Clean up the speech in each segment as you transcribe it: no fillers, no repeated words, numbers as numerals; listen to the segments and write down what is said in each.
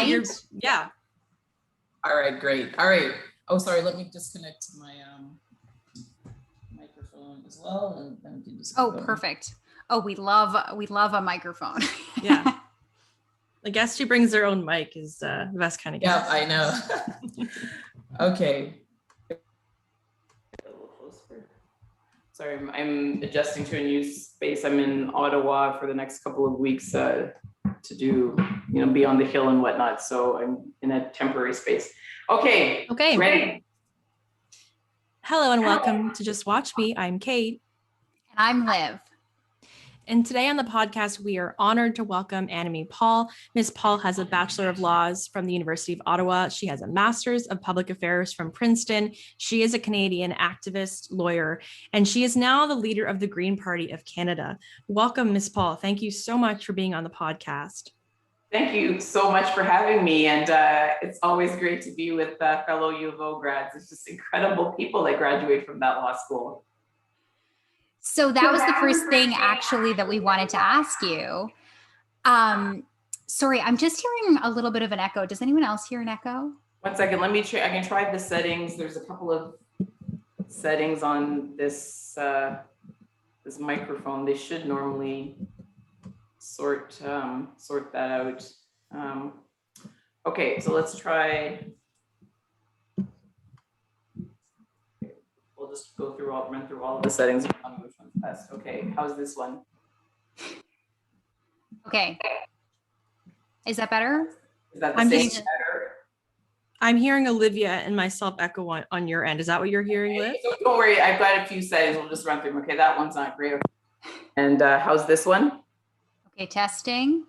you're, yeah. All right, great. All right. Oh, sorry. Let me disconnect my microphone as well, and then we can just. Oh, perfect. Oh, we love a microphone. Yeah. The guest who brings their own mic is the best kind of guest. Yeah, I know. Okay. Sorry, I'm adjusting to a new space. I'm in Ottawa for the next couple of weeks to do, be on the hill and whatnot. So I'm in a temporary space. Okay. Ready? Hello and welcome to Just Watch Me. I'm Kate. And I'm Liv. And today on the podcast, we are honored to welcome Annamie Paul. Ms. Paul has a Bachelor of Laws from the University of Ottawa. She has a Master's of Public Affairs from Princeton. She is a Canadian activist, lawyer, and she is now the leader of the Green Party of Canada. Welcome, Ms. Paul. Thank you so much for being on the podcast. Thank you so much for having me. And it's always great to be with fellow U of O grads. It's just incredible people that graduate from that law school. So that was the first thing actually that we wanted to ask you. Sorry, I'm just hearing a little bit of an echo. Does anyone else hear an echo? 1 second, let me try. I can try the settings. There's a couple of settings on this this microphone. They should normally sort that out. Okay, so let's try. We'll just run through all of the settings and tell me which one's best. Okay, how's this one? Okay. Is that better? Is that the same better? I'm hearing Olivia and myself echo on your end. Is that what you're hearing, Liv? So don't worry, I've got a few settings. We'll just run through them. Okay, that one's not great. And how's this one? Okay, testing.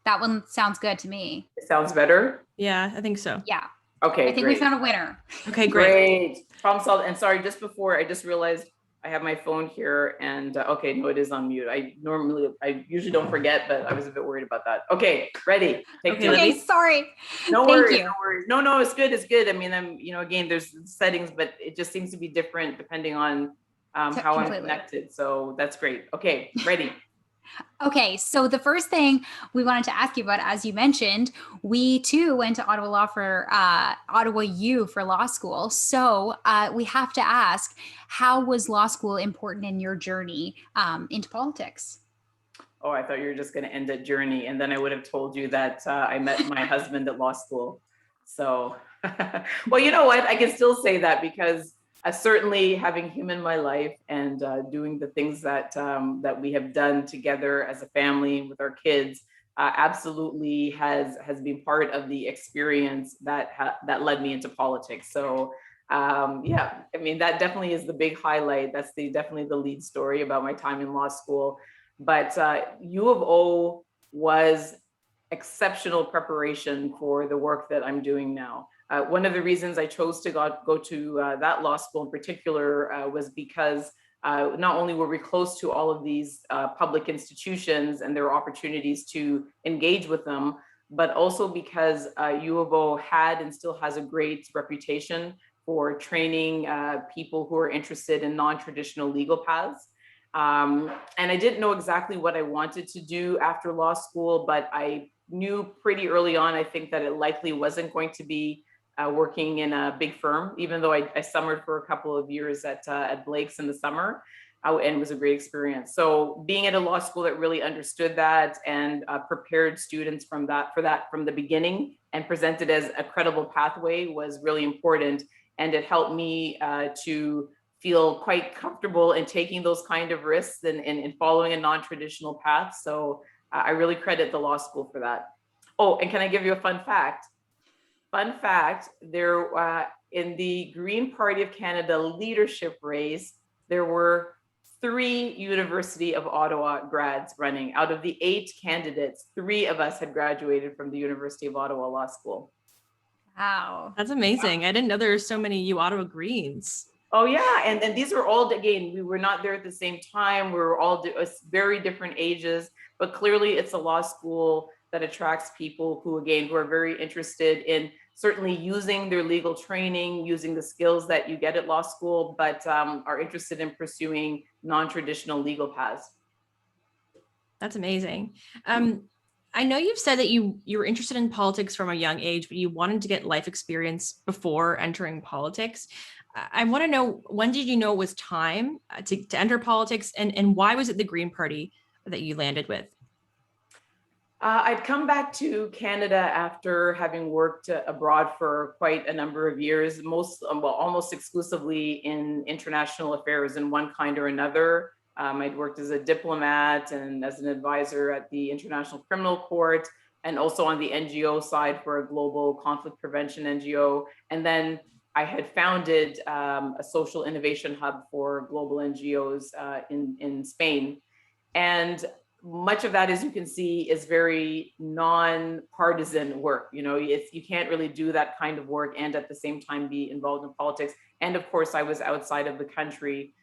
That one sounds good to me. It sounds better? Yeah, I think so. Yeah. Okay, I think we found a winner. Okay, great. Problem solved. And sorry, just before, I just realized I have my phone here and okay, no, it is on mute. I usually don't forget, but I was a bit worried about that. Okay, ready. Okay, sorry. No worries, no worries. No, it's good. It's good. I mean, again, there's settings, but it just seems to be different depending on how I'm connected. So that's great. Okay, ready. Okay, so the first thing we wanted to ask you about, as you mentioned, we too went to Ottawa U for law school. So we have to ask, how was law school important in your journey into politics? Oh, I thought you were just going to end at journey, and then I would have told you that I met my husband at law school. So, well, you know what? I can still say that because certainly having him in my life and doing the things that that we have done together as a family with our kids absolutely has been part of the experience that led me into politics. So yeah, I mean, that definitely is the big highlight. That's definitely the lead story about my time in law school. But U of O was exceptional preparation for the work that I'm doing now. One of the reasons I chose to go to that law school in particular was because not only were we close to all of these public institutions and there were opportunities to engage with them, but also because U of O had and still has a great reputation for training people who are interested in non-traditional legal paths. And I didn't know exactly what I wanted to do after law school, but I knew pretty early on, I think, that it likely wasn't going to be working in a big firm, even though I summered for a couple of years at Blake's in the summer, and it was a great experience. So being at a law school that really understood that and prepared students from the beginning and presented as a credible pathway was really important. And it helped me to feel quite comfortable in taking those kind of risks and following a non-traditional path. So I really credit the law school for that. Oh, and can I give you a fun fact? Fun fact, there in the Green Party of Canada leadership race, there were 3 University of Ottawa grads running. Out of the 8 candidates, 3 of us had graduated from the University of Ottawa Law School. Wow. That's amazing. I didn't know there were so many U Ottawa Greens. Oh yeah, and these were all, again, we were not there at the same time. We were all very different ages, but clearly it's a law school that attracts people who, again, who are very interested in certainly using their legal training, using the skills that you get at law school, but are interested in pursuing non-traditional legal paths. That's amazing. I know you've said that you were interested in politics from a young age, but you wanted to get life experience before entering politics. I want to know, when did you know it was time to enter politics, and why was it the Green Party that you landed with? I'd come back to Canada after having worked abroad for quite a number of years, almost exclusively in international affairs in one kind or another. I'd worked as a diplomat and as an advisor at the International Criminal Court, and also on the NGO side for a global conflict prevention NGO. And then I had founded a social innovation hub for global NGOs in Spain. And much of that, as you can see, is very non-partisan work. You can't really do that kind of work and at the same time be involved in politics. And of course, I was outside of the country.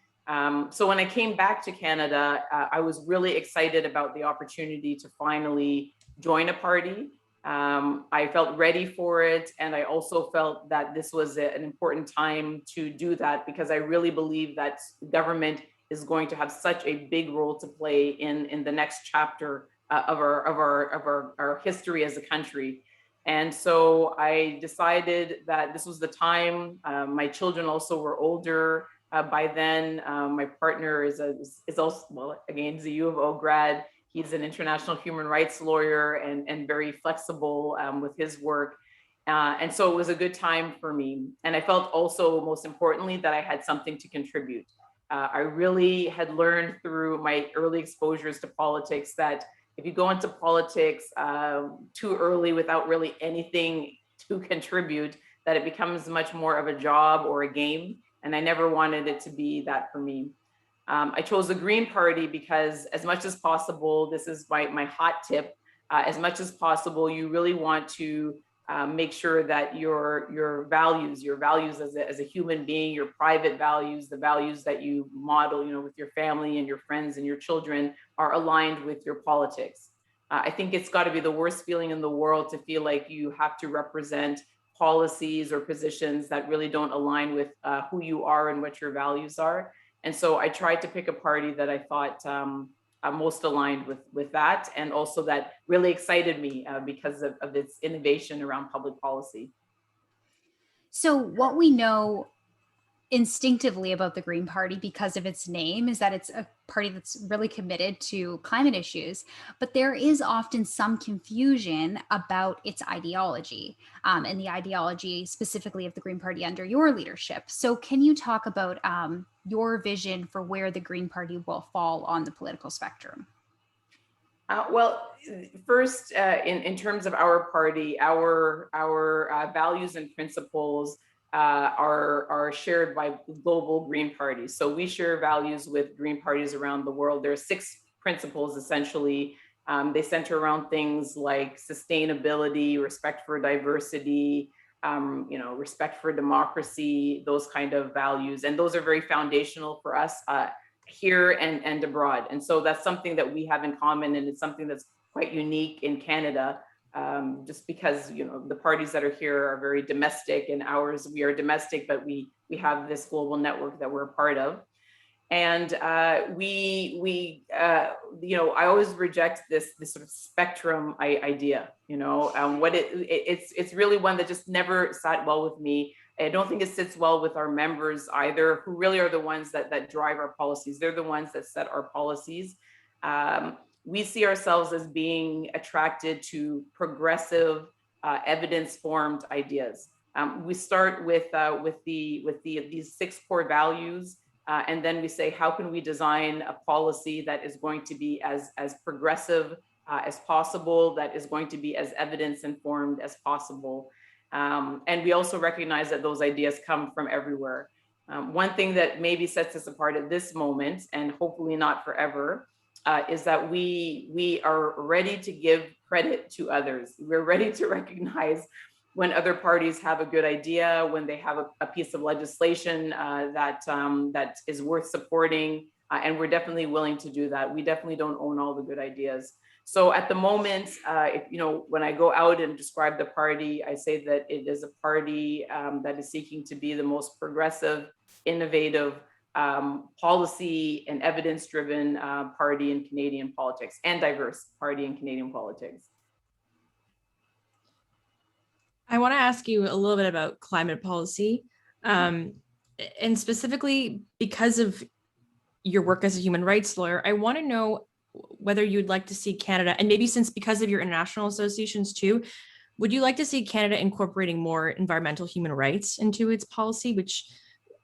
So when I came back to Canada, I was really excited about the opportunity to finally join a party. I felt ready for it. And I also felt that this was an important time to do that, because I really believe that government is going to have such a big role to play in the next chapter of our history as a country. And so I decided that this was the time. My children also were older by then. My partner is also, well, again, he's a U of O grad. He's an international human rights lawyer and very flexible with his work. And so it was a good time for me. And I felt also, most importantly, that I had something to contribute. I really had learned through my early exposures to politics that if you go into politics too early without really anything to contribute, that it becomes much more of a job or a game. And I never wanted it to be that for me. I chose the Green Party because, as much as possible, this is my hot tip, as much as possible, you really want to make sure that your values as a human being, your private values, the values that you model, with your family and your friends and your children, are aligned with your politics. I think it's got to be the worst feeling in the world to feel like you have to represent policies or positions that really don't align with who you are and what your values are. And so I tried to pick a party that I thought most aligned with that, and also that really excited me because of its innovation around public policy. So what we know instinctively about the Green Party, because of its name, is that it's a party that's really committed to climate issues. But there is often some confusion about its ideology, and the ideology specifically of the Green Party under your leadership. So can you talk about your vision for where the Green Party will fall on the political spectrum? Well, first, in terms of our party, our values and principles are shared by global Green parties. So we share values with Green parties around the world. There are 6 principles essentially. They center around things like sustainability, respect for diversity, respect for democracy, those kind of values, and those are very foundational for us here and abroad. And so that's something that we have in common, and it's something that's quite unique in Canada, just because the parties that are here are very domestic, and we are domestic, but we have this global network that we're a part of. And I always reject this sort of spectrum idea. It's really one that just never sat well with me. I don't think it sits well with our members either, who really are the ones that drive our policies. They're the ones that set our policies. We see ourselves as being attracted to progressive, evidence-formed ideas. We start with these 6 core values, and then we say, how can we design a policy that is going to be as progressive as possible, that is going to be as evidence-informed as possible. And we also recognize that those ideas come from everywhere. One thing that maybe sets us apart at this moment, and hopefully not forever, is that we are ready to give credit to others. We're ready to recognize when other parties have a good idea, when they have a piece of legislation that is worth supporting, and we're definitely willing to do that. We definitely don't own all the good ideas. So at the moment, when I go out and describe the party, I say that it is a party that is seeking to be the most progressive, innovative, policy and evidence-driven party in Canadian politics, and diverse party in Canadian politics. want to ask you a little bit about climate policy, and specifically because of your work as a human rights lawyer, I want to know whether you'd like to see Canada, and maybe since because of your international associations too, would you like to see Canada incorporating more environmental human rights into its policy, which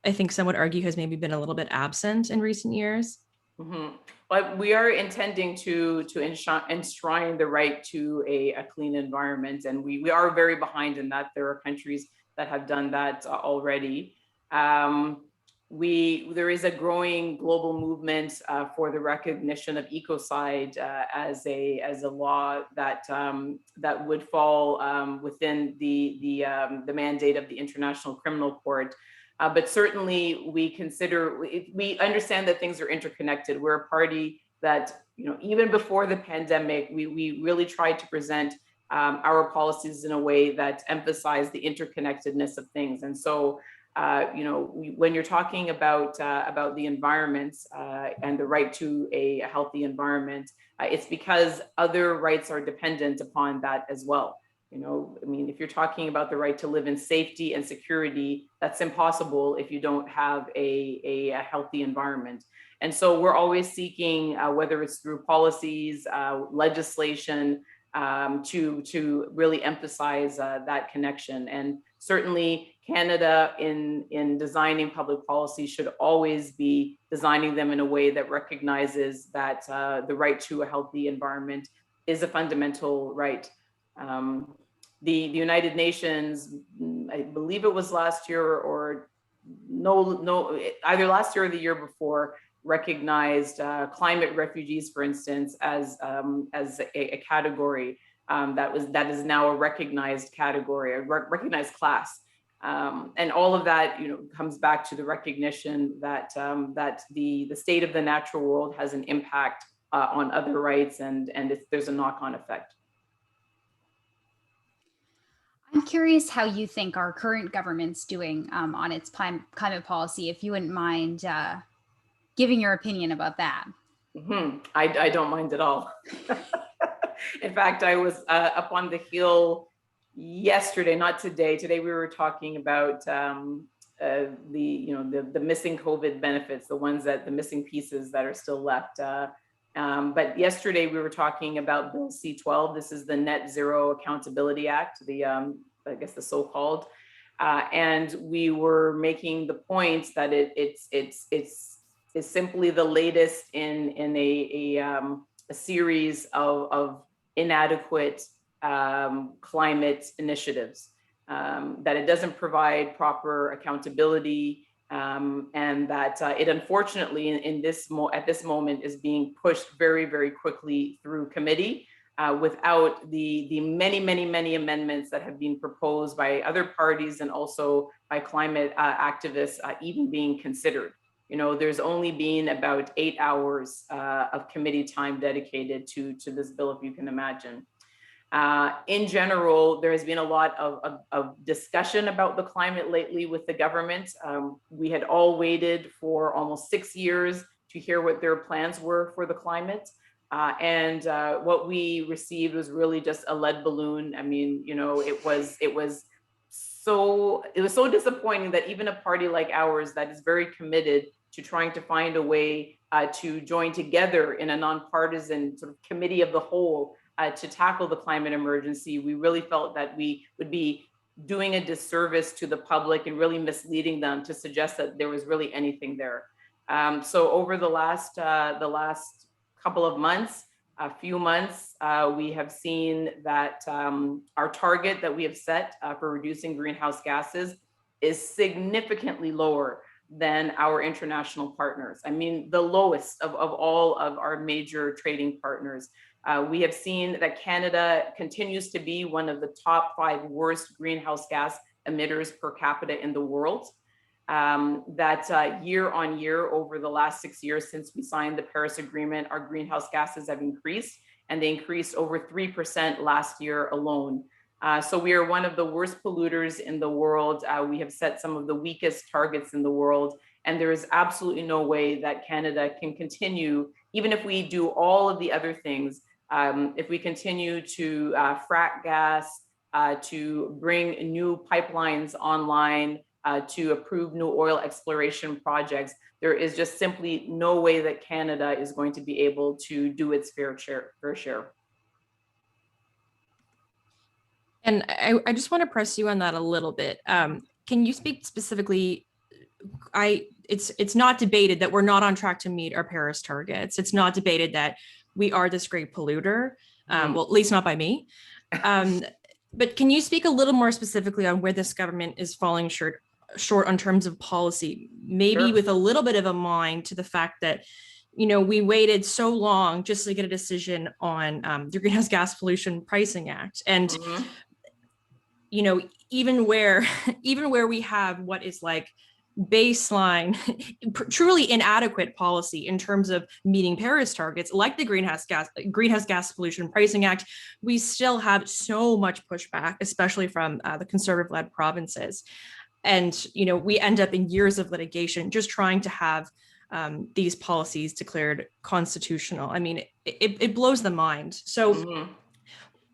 I think some would argue has maybe been a little bit absent in recent years? Mm-hmm. But we are intending to enshrine the right to a clean environment, and we are very behind in that. There are countries that have done that already. There is a growing global movement for the recognition of ecocide as a law that that would fall within the mandate of the International Criminal Court. But certainly we understand that things are interconnected. We're a party that, even before the pandemic, we really tried to present our policies in a way that emphasized the interconnectedness of things. And so, when you're talking about the environment and the right to a healthy environment, it's because other rights are dependent upon that as well. If you're talking about the right to live in safety and security, that's impossible if you don't have a healthy environment. And so we're always seeking, whether it's through policies, legislation, to really emphasize that connection. And certainly Canada in designing public policy should always be designing them in a way that recognizes that the right to a healthy environment is a fundamental right. The United Nations, I believe it was last year or either last year or the year before, recognized climate refugees, for instance, as a category that is now a recognized category, a recognized class. And all of that, comes back to the recognition that the state of the natural world has an impact on other rights, and there's a knock-on effect. I'm curious how you think our current government's doing on its climate policy, if you wouldn't mind giving your opinion about that. Mm-hmm. I don't mind at all. In fact, I was up on the Hill yesterday, not today. Today we were talking about the missing COVID benefits, the missing pieces that are still left. But yesterday we were talking about Bill C-12. This is the Net Zero Accountability Act, I guess the so-called, and we were making the point that it's simply the latest in a series of inadequate climate initiatives, that it doesn't provide proper accountability. And that it unfortunately at this moment is being pushed very, very quickly through committee without the many amendments that have been proposed by other parties and also by climate activists even being considered. There's only been about 8 hours of committee time dedicated to this bill, if you can imagine. In general, there has been a lot of discussion about the climate lately with the government. We had all waited for almost 6 years to hear what their plans were for the climate. And what we received was really just a lead balloon. I mean, it was so disappointing that even a party like ours that is very committed to trying to find a way to join together in a nonpartisan sort of committee of the whole to tackle the climate emergency, we really felt that we would be doing a disservice to the public and really misleading them to suggest that there was really anything there. So over the last couple of months, a few months, we have seen that our target that we have set for reducing greenhouse gases is significantly lower than our international partners. I mean, the lowest of all of our major trading partners. We have seen that Canada continues to be one of the top 5 worst greenhouse gas emitters per capita in the world. That year on year, over the last 6 years since we signed the Paris Agreement, our greenhouse gases have increased, and they increased over 3% last year alone. So we are one of the worst polluters in the world. We have set some of the weakest targets in the world, and there is absolutely no way that Canada can continue, even if we do all of the other things, if we continue to frack gas, to bring new pipelines online, to approve new oil exploration projects. There is just simply no way that Canada is going to be able to do its fair share. And I just want to press you on that a little bit. Can you speak specifically? It's not debated that we're not on track to meet our Paris targets. It's not debated that we are this great polluter. Well, at least not by me. But can you speak a little more specifically on where this government is falling short on terms of policy, maybe Sure. with a little bit of a mind to the fact that, we waited so long just to get a decision on the Greenhouse Gas Pollution Pricing Act. And, even where we have what is like baseline, truly inadequate policy in terms of meeting Paris targets, like the Greenhouse Gas Pollution Pricing Act, we still have so much pushback, especially from the conservative-led provinces. And, we end up in years of litigation just trying to have these policies declared constitutional. I mean, it blows the mind. So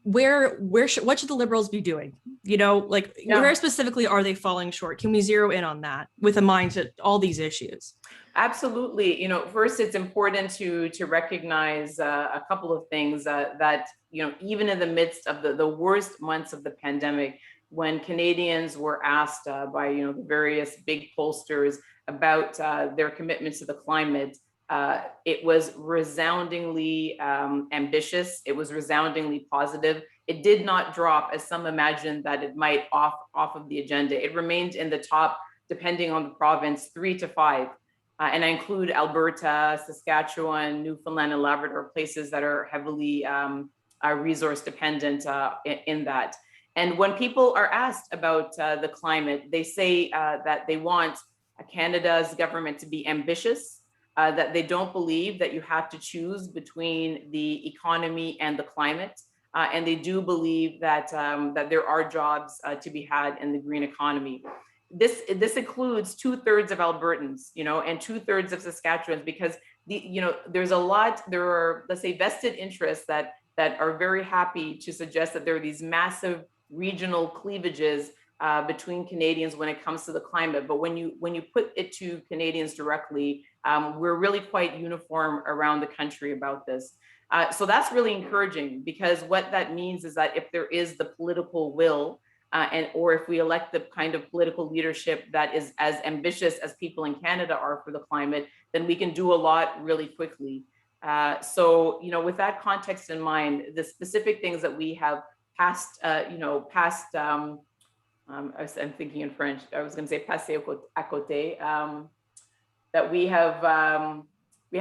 what should the Liberals be doing? Where specifically are they falling short? Can we zero in on that with a mind to all these issues? Absolutely. First, it's important to recognize a couple of things that, even in the midst of the worst months of the pandemic, when Canadians were asked by, the various big pollsters about their commitments to the climate, it was resoundingly ambitious. It was resoundingly positive. It did not drop, as some imagined that it might, off of the agenda. It remained in the top, depending on the province, 3 to 5. And I include Alberta, Saskatchewan, Newfoundland, and Labrador, places that are heavily resource dependent in that. And when people are asked about the climate, they say that they want Canada's government to be ambitious, that they don't believe that you have to choose between the economy and the climate. And they do believe that there are jobs to be had in the green economy. This includes 2/3 of Albertans, and 2/3 of Saskatchewans, because there are, let's say, vested interests that are very happy to suggest that there are these massive regional cleavages between Canadians when it comes to the climate. But when you put it to Canadians directly, we're really quite uniform around the country about this. So that's really encouraging, because what that means is that if there is the political will, or if we elect the kind of political leadership that is as ambitious as people in Canada are for the climate, then we can do a lot really quickly. So, with that context in mind, the specific things that we have passed, I'm thinking in French, I was going to say passé à côté, that we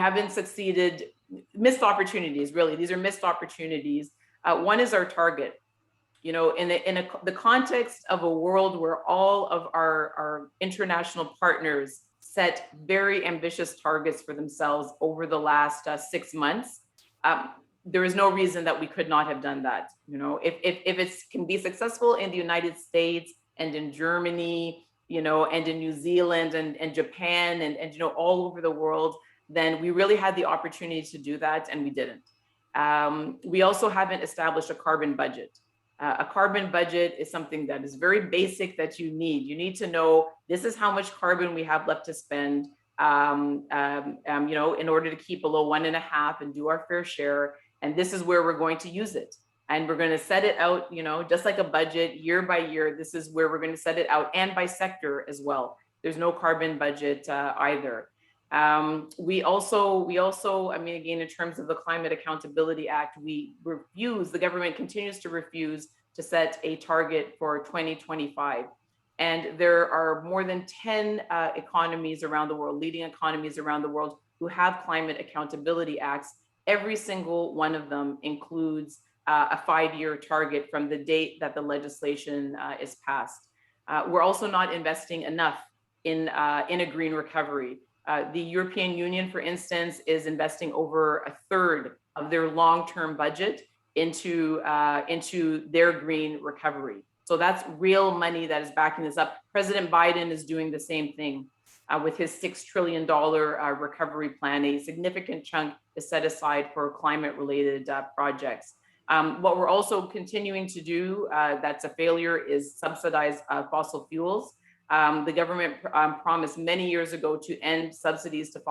haven't succeeded, missed opportunities, really. These are missed opportunities. One is our target. In the context of a world where all of our international partners set very ambitious targets for themselves over the last 6 months, there is no reason that we could not have done that. If it can be successful in the United States and in Germany, and in New Zealand and Japan and all over the world, then we really had the opportunity to do that, and we didn't. We also haven't established a carbon budget. A carbon budget is something that is very basic that you need. You need to know this is how much carbon we have left to spend, in order to keep below 1.5 and do our fair share. And this is where we're going to use it. And we're going to set it out, just like a budget, year by year. This is where we're going to set it out, and by sector as well. There's no carbon budget either. We also, again, in terms of the Climate Accountability Act, the government continues to refuse to set a target for 2025. And there are more than 10 economies around the world, leading economies around the world, who have climate accountability acts. Every single one of them includes a 5-year target from the date that the legislation is passed. We're also not investing enough in a green recovery. The European Union, for instance, is investing over 1/3 of their long-term budget into their green recovery. So that's real money that is backing this up. President Biden is doing the same thing with his $6 trillion recovery plan. A significant chunk is set aside for climate-related projects. What we're also continuing to do that's a failure is subsidize fossil fuels. The government promised many years ago to end subsidies to the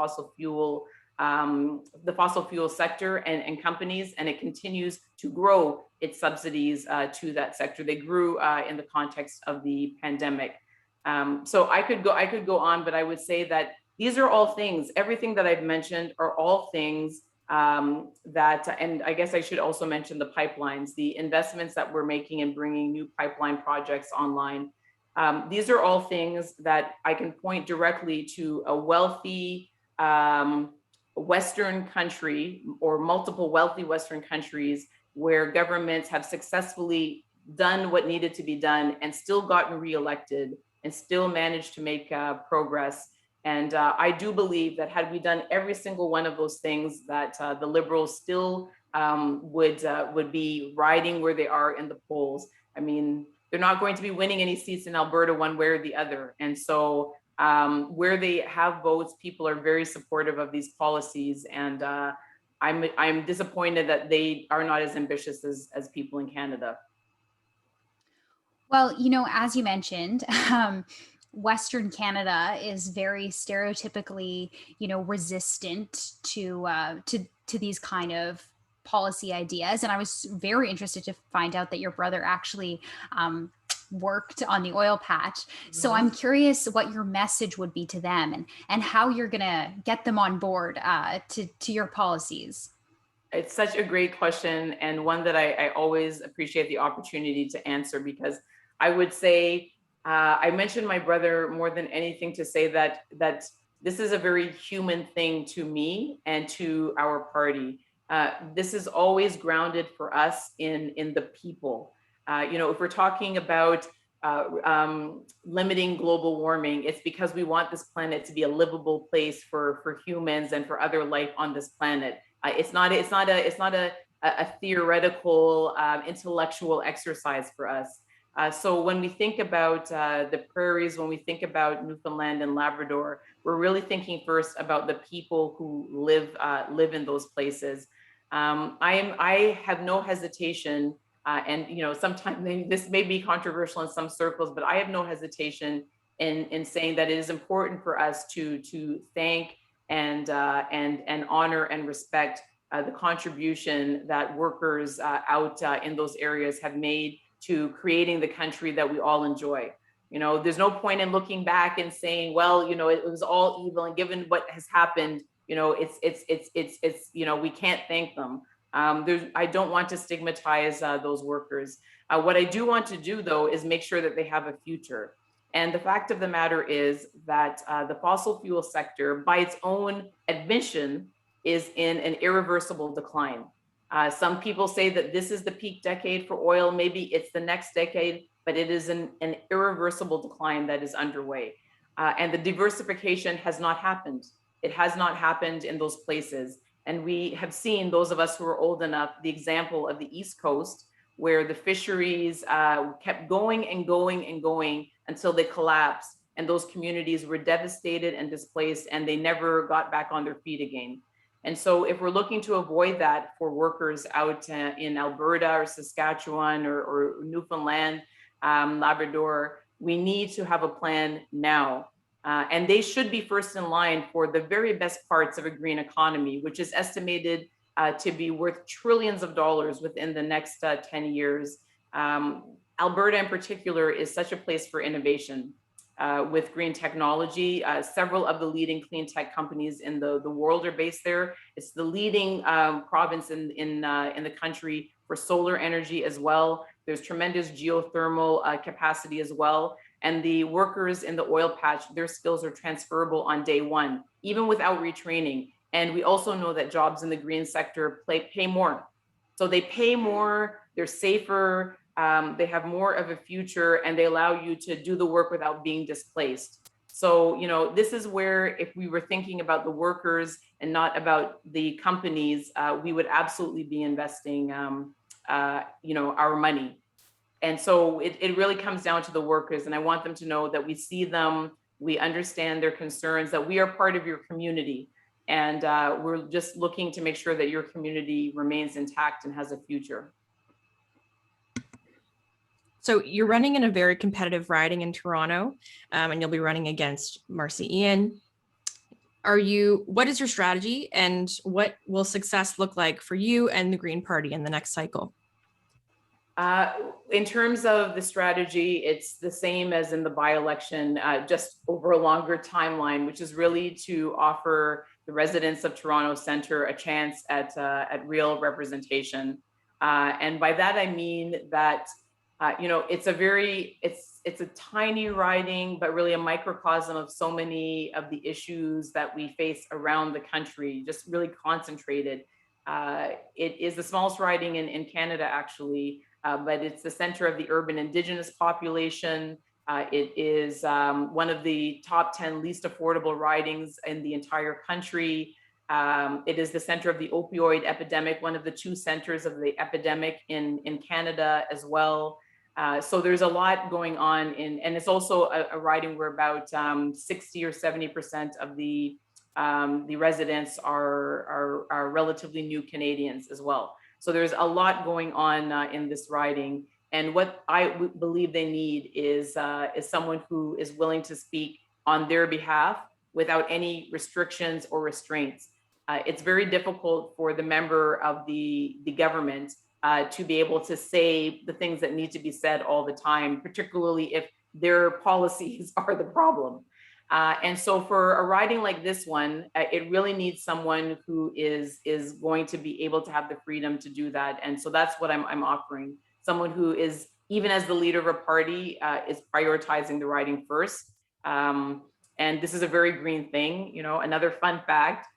fossil fuel sector and companies, and it continues to grow its subsidies to that sector. They grew in the context of the pandemic. So I could go on, but I would say that these are all things, everything that I've mentioned are all things that, and I guess I should also mention the pipelines, the investments that we're making in bringing new pipeline projects online. These are all things that I can point directly to a wealthy Western country or multiple wealthy Western countries where governments have successfully done what needed to be done and still gotten reelected and still managed to make progress. And I do believe that had we done every single one of those things, that the Liberals still would be riding where they are in the polls. I mean, they're not going to be winning any seats in Alberta one way or the other. And so where they have votes, people are very supportive of these policies. And I'm disappointed that they are not as ambitious as people in Canada. Well, as you mentioned, Western Canada is very stereotypically, resistant to these kind of policy ideas. And I was very interested to find out that your brother actually worked on the oil patch. So I'm curious what your message would be to them and how you're going to get them on board to your policies. It's such a great question, and one that I always appreciate the opportunity to answer, because I would say, I mentioned my brother more than anything to say that this is a very human thing to me and to our party. This is always grounded for us in the people. If we're talking about limiting global warming, it's because we want this planet to be a livable place for humans and for other life on this planet. It's not a theoretical intellectual exercise for us. So when we think about the prairies, when we think about Newfoundland and Labrador, we're really thinking first about the people who live in those places. I have no hesitation, and sometimes this may be controversial in some circles, but I have no hesitation in saying that it is important for us to thank and honor and respect the contribution that workers out in those areas have made to creating the country that we all enjoy. There's no point in looking back and saying, well, it was all evil, and given what has happened, it's we can't thank them. I don't want to stigmatize those workers. What I do want to do, though, is make sure that they have a future. And the fact of the matter is that the fossil fuel sector, by its own admission, is in an irreversible decline. Some people say that this is the peak decade for oil. Maybe it's the next decade, but it is an irreversible decline that is underway. And the diversification has not happened. It has not happened in those places. And we have seen, those of us who are old enough, the example of the East Coast, where the fisheries kept going and going and going until they collapsed. And those communities were devastated and displaced, and they never got back on their feet again. And so if we're looking to avoid that for workers out in Alberta or Saskatchewan or Newfoundland, Labrador, we need to have a plan now. And they should be first in line for the very best parts of a green economy, which is estimated to be worth trillions of dollars within the next 10 years. Alberta in particular is such a place for innovation. With green technology. Several of the leading clean tech companies in the world are based there. It's the leading province in the country for solar energy as well. There's tremendous geothermal capacity as well. And the workers in the oil patch, their skills are transferable on day one, even without retraining. And we also know that jobs in the green sector pay more. So they pay more, they're safer, they have more of a future, and they allow you to do the work without being displaced. So, this is where, if we were thinking about the workers and not about the companies, we would absolutely be investing, our money. And so it really comes down to the workers, and I want them to know that we see them, we understand their concerns, that we are part of your community, and we're just looking to make sure that your community remains intact and has a future. So you're running in a very competitive riding in Toronto, and you'll be running against Marcy Ian. What is your strategy, and what will success look like for you and the Green Party in the next cycle? In terms of the strategy, it's the same as in the by-election, just over a longer timeline, which is really to offer the residents of Toronto Centre a chance at real representation. And by that, I mean that, it's a tiny riding, but really a microcosm of so many of the issues that we face around the country, just really concentrated. It is the smallest riding in Canada, actually. But it's the center of the urban Indigenous population. It is one of the top 10 least affordable ridings in the entire country. It is the center of the opioid epidemic, one of the two centers of the epidemic in Canada as well. So there's a lot going on, and it's also a riding where about 60 or 70% of the residents are relatively new Canadians as well. So there's a lot going on in this riding, and what I believe they need is someone who is willing to speak on their behalf without any restrictions or restraints. It's very difficult for the member of the government to be able to say the things that need to be said all the time, particularly if their policies are the problem. And so for a riding like this one, it really needs someone who is going to be able to have the freedom to do that. And so that's what I'm offering. Someone who is, even as the leader of a party, is prioritizing the riding first. And this is a very green thing. Another fun fact,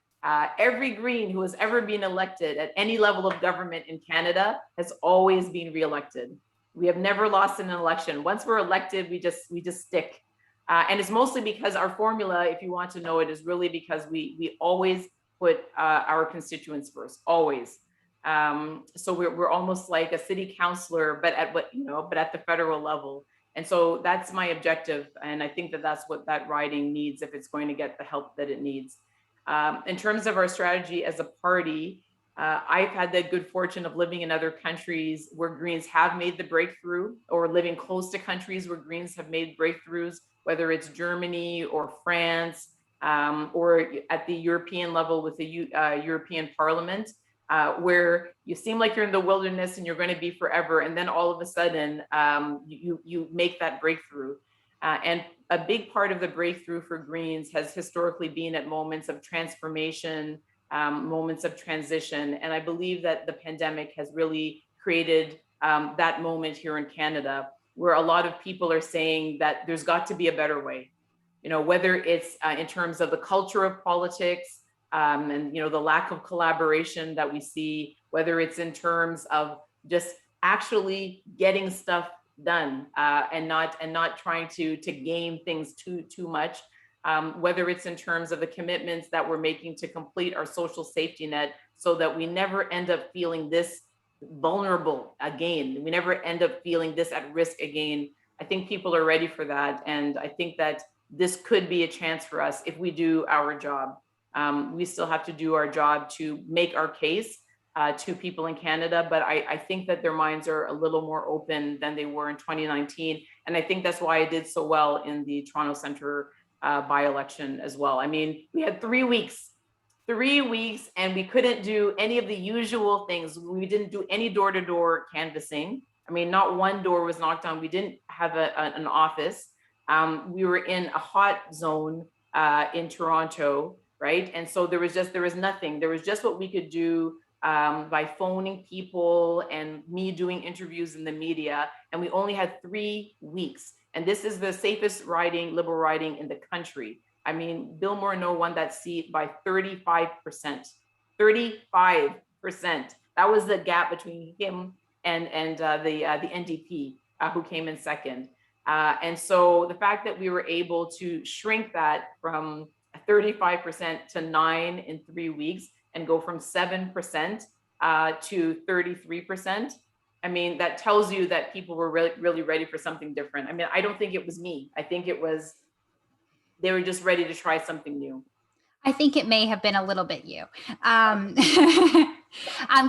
every Green who has ever been elected at any level of government in Canada has always been reelected. We have never lost an election. Once we're elected, we just stick. And it's mostly because our formula, if you want to know it, is really because we always put our constituents first, always. So we're almost like a city councillor, but at the federal level. And so that's my objective. And I think that that's what that riding needs if it's going to get the help that it needs. In terms of our strategy as a party, I've had the good fortune of living in other countries where Greens have made the breakthrough, or living close to countries where Greens have made breakthroughs, whether it's Germany or France, or at the European level with the European Parliament, where you seem like you're in the wilderness and you're going to be forever, and then all of a sudden you make that breakthrough. And a big part of the breakthrough for Greens has historically been at moments of transformation, moments of transition. And I believe that the pandemic has really created that moment here in Canada, where a lot of people are saying that there's got to be a better way, whether it's in terms of the culture of politics, and the lack of collaboration that we see, whether it's in terms of just actually getting stuff done, and not trying to game things too much, whether it's in terms of the commitments that we're making to complete our social safety net so that we never end up feeling this vulnerable again. We never end up feeling this at risk again. I think people are ready for that. And I think that this could be a chance for us if we do our job. We still have to do our job to make our case to people in Canada, but I think that their minds are a little more open than they were in 2019. And I think that's why I did so well in the Toronto Centre by-election as well. I mean, we had 3 weeks, and we couldn't do any of the usual things. We didn't do any door-to-door canvassing. I mean, not one door was knocked on. We didn't have an office. We were in a hot zone in Toronto, right? And so there was nothing. There was just what we could do by phoning people and me doing interviews in the media. And we only had 3 weeks. And this is the safest Liberal riding in the country. I mean, Bill Morneau won that seat by 35%. 35%. That was the gap between him and the NDP, who came in second. And so the fact that we were able to shrink that from 35% to 9% in 3 weeks and go from 7% to 33%, I mean, that tells you that people were really ready for something different. I mean, I don't think it was me. I think they were just ready to try something new. I think it may have been a little bit you.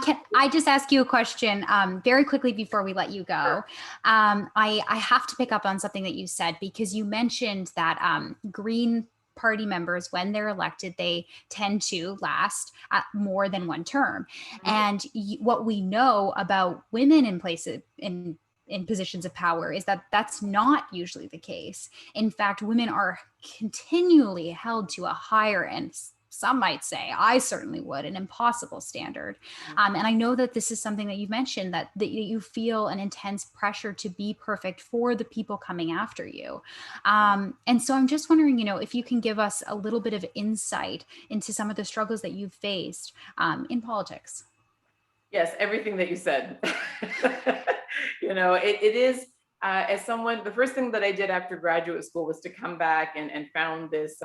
Can I just ask you a question very quickly before we let you go? Sure. I have to pick up on something that you said, because you mentioned that Green Party members, when they're elected, they tend to last more than one term. Mhm. And what we know about women in places in positions of power is that that's not usually the case. In fact, women are continually held to a higher, and some might say, I certainly would, an impossible standard. And I know that this is something that you mentioned, that you feel an intense pressure to be perfect for the people coming after you. And so I'm just wondering, if you can give us a little bit of insight into some of the struggles that you've faced in politics. Yes, everything that you said. It is, as someone, the first thing that I did after graduate school was to come back and found this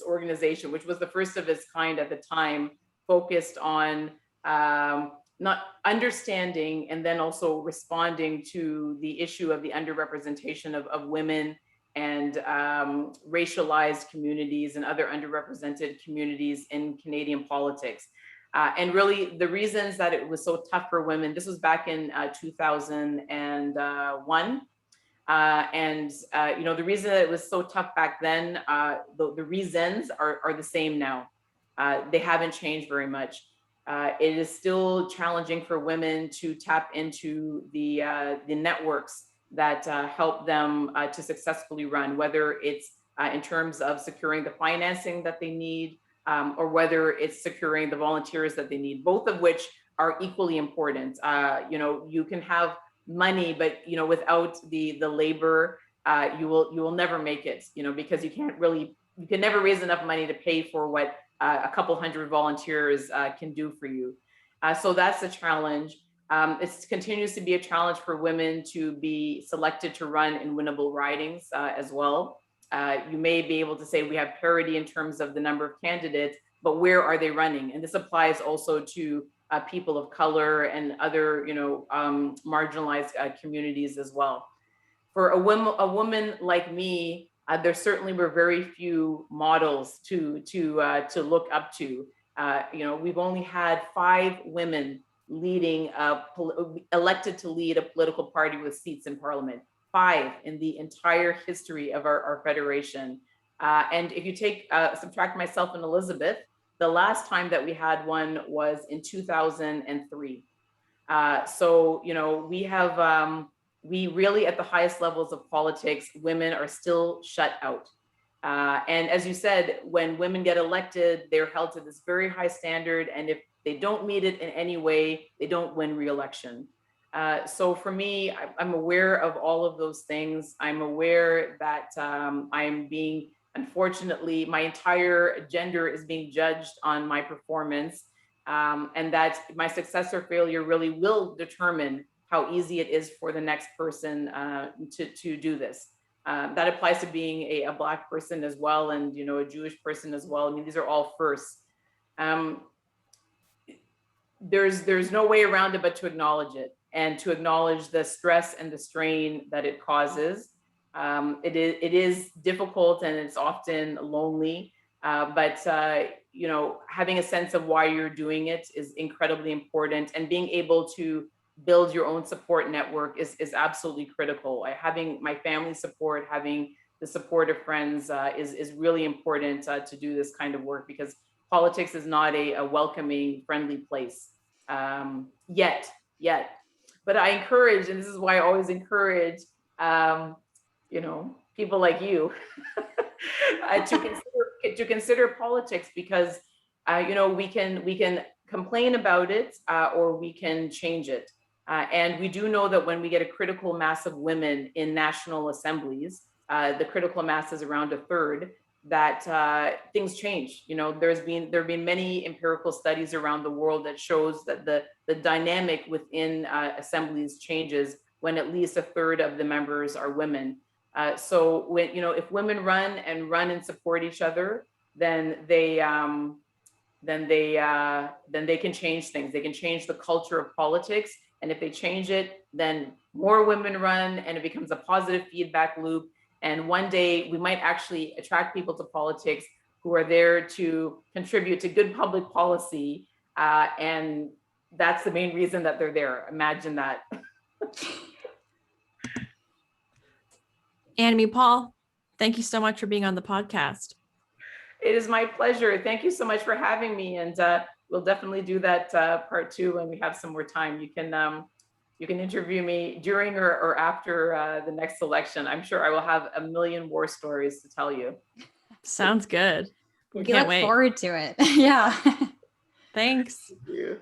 organization, which was the first of its kind at the time, focused on not understanding and then also responding to the issue of the underrepresentation of women and racialized communities and other underrepresented communities in Canadian politics. And really, the reasons that it was so tough for women, this was back in 2001. The reason that it was so tough back then, the reasons are the same now. They haven't changed very much. It is still challenging for women to tap into the networks that help them to successfully run, whether it's in terms of securing the financing that they need, or whether it's securing the volunteers that they need, both of which are equally important. You can have money, but without the labor, you will never make it. Because you can never raise enough money to pay for what a couple hundred volunteers can do for you. So that's a challenge. It continues to be a challenge for women to be selected to run in winnable ridings as well. You may be able to say we have parity in terms of the number of candidates, but where are they running? And this applies also to people of color and other, marginalized communities as well. For a woman like me, there certainly were very few models to look up to. We've only had 5 women elected to lead a political party with seats in parliament. 5 in the entire history of our federation. And if you subtract myself and Elizabeth, the last time that we had one was in 2003. We really, at the highest levels of politics, women are still shut out. And as you said, when women get elected, they're held to this very high standard. And if they don't meet it in any way, they don't win re-election. So for me, I'm aware of all of those things. I'm aware that unfortunately, my entire gender is being judged on my performance, and that my success or failure really will determine how easy it is for the next person to do this. That applies to being a Black person as well, and a Jewish person as well. I mean, these are all firsts. There's no way around it but to acknowledge it, and to acknowledge the stress and the strain that it causes. It is difficult and it's often lonely, but having a sense of why you're doing it is incredibly important, and being able to build your own support network is absolutely critical. Having my family support, having the support of friends is really important to do this kind of work, because politics is not a welcoming, friendly place yet. But I encourage, and this is why I always encourage, people like you to consider politics, because we can complain about it, or we can change it. And we do know that when we get a critical mass of women in national assemblies, the critical mass is around 1/3, that things change. There have been many empirical studies around the world that shows that the dynamic within assemblies changes when at least 1/3 of the members are women. So when if women run and support each other, then they can change things. They can change the culture of politics. And if they change it, then more women run and it becomes a positive feedback loop. And one day we might actually attract people to politics who are there to contribute to good public policy, and that's the main reason that they're there. Imagine that. Annamie Paul, thank you so much for being on the podcast. It is my pleasure. Thank you so much for having me. And we'll definitely do that part 2 when we have some more time. You can interview me during or after the next election. I'm sure I will have a million war stories to tell you. Sounds good. We can't look wait. forward to it. Yeah. Thanks. Thank you.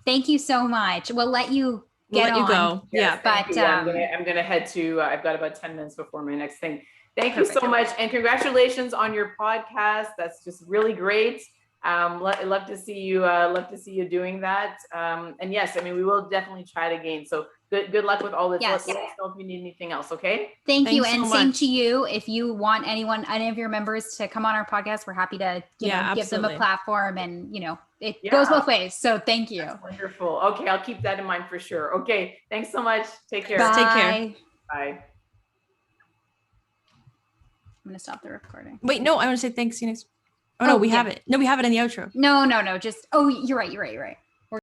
Thank you so much. We'll let you get We'll let on. you go. Yeah. But I'm gonna head to. I've got about 10 minutes before my next thing. Thank you so much, and congratulations on your podcast. That's just really great. Love to see you. Love to see you doing that. And yes, I mean, we will definitely chat again. So good luck with all this. Yes. Let us know if you need anything else. Okay. Thank you, Thanks and so same much. to you. If you want any of your members to come on our podcast, we're happy to give them absolutely. a platform, and it goes both ways. So thank you. That's wonderful. Okay, I'll keep that in mind for sure. Okay, thanks so much. Take care. Bye. Take care. Bye. I'm gonna stop the recording. Wait, no, I want to say thanks. See you next. Oh no, we have it. No, we have it in the outro. No. Just you're right.